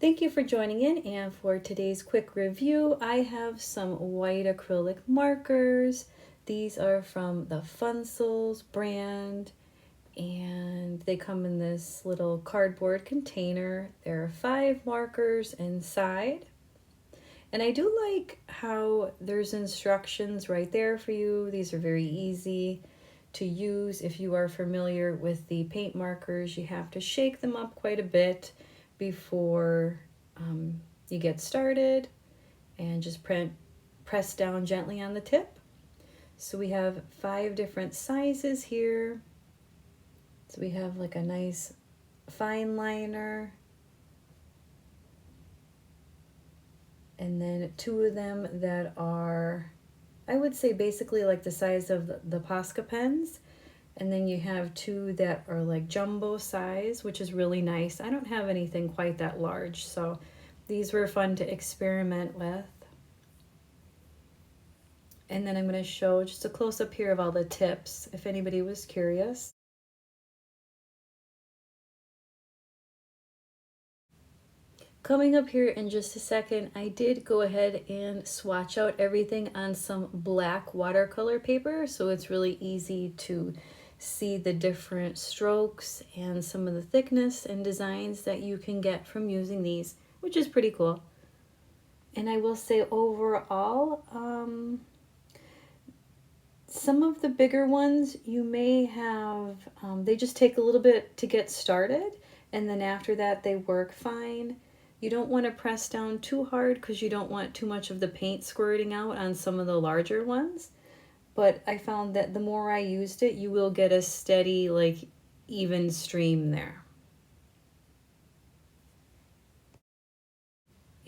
Thank you for joining in, and for today's quick review, I have some white acrylic markers. These are from the Funsels brand, and they come in this little cardboard container. There are 5 markers inside. And I do like how there's instructions right there for you. These are very easy to use. If you are familiar with the paint markers, you have to shake them up quite a bit before you get started, and just press down gently on the tip. So we have 5 different sizes here. So we have like a nice fine liner, and then 2 of them that are, I would say, basically like the size of the Posca pens. And then you have 2 that are like jumbo size, which is really nice. I don't have anything quite that large, so these were fun to experiment with. And then I'm going to show just a close-up here of all the tips, if anybody was curious. Coming up here in just a second, I did go ahead and swatch out everything on some black watercolor paper, so it's really easy to see the different strokes and some of the thickness and designs that you can get from using these, which is pretty cool. And I will say overall, some of the bigger ones you may have, they just take a little bit to get started, and then after that they work fine. You don't want to press down too hard because you don't want too much of the paint squirting out on some of the larger ones. But I found that the more I used it, you will get a steady, like, even stream there.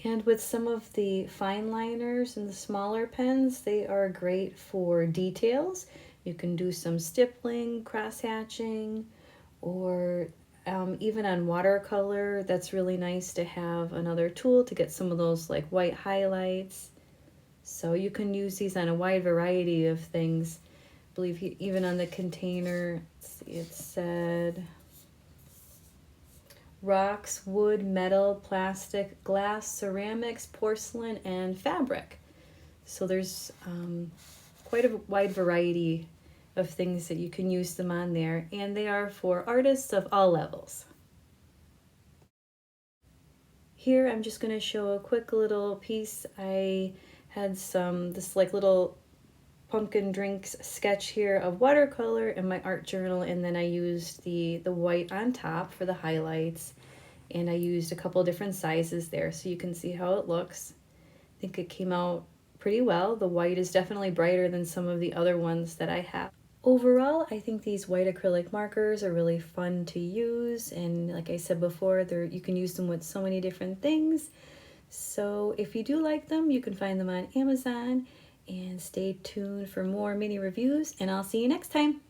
And with some of the fine liners and the smaller pens, they are great for details. You can do some stippling, cross-hatching, or even on watercolor. That's really nice to have another tool to get some of those like white highlights. So you can use these on a wide variety of things. I believe even on the container, let's see, it said rocks, wood, metal, plastic, glass, ceramics, porcelain, and fabric. So there's quite a wide variety of things that you can use them on there, and they are for artists of all levels. Here I'm just going to show a quick little piece. I had this like little pumpkin drinks sketch here of watercolor in my art journal, and then I used the white on top for the highlights, and I used a couple different sizes there so you can see how it looks. I think it came out pretty well. The white is definitely brighter than some of the other ones that I have. Overall, I think these white acrylic markers are really fun to use, and like I said before, you can use them with so many different things. So if you do like them, you can find them on Amazon, and stay tuned for more mini reviews, and I'll see you next time.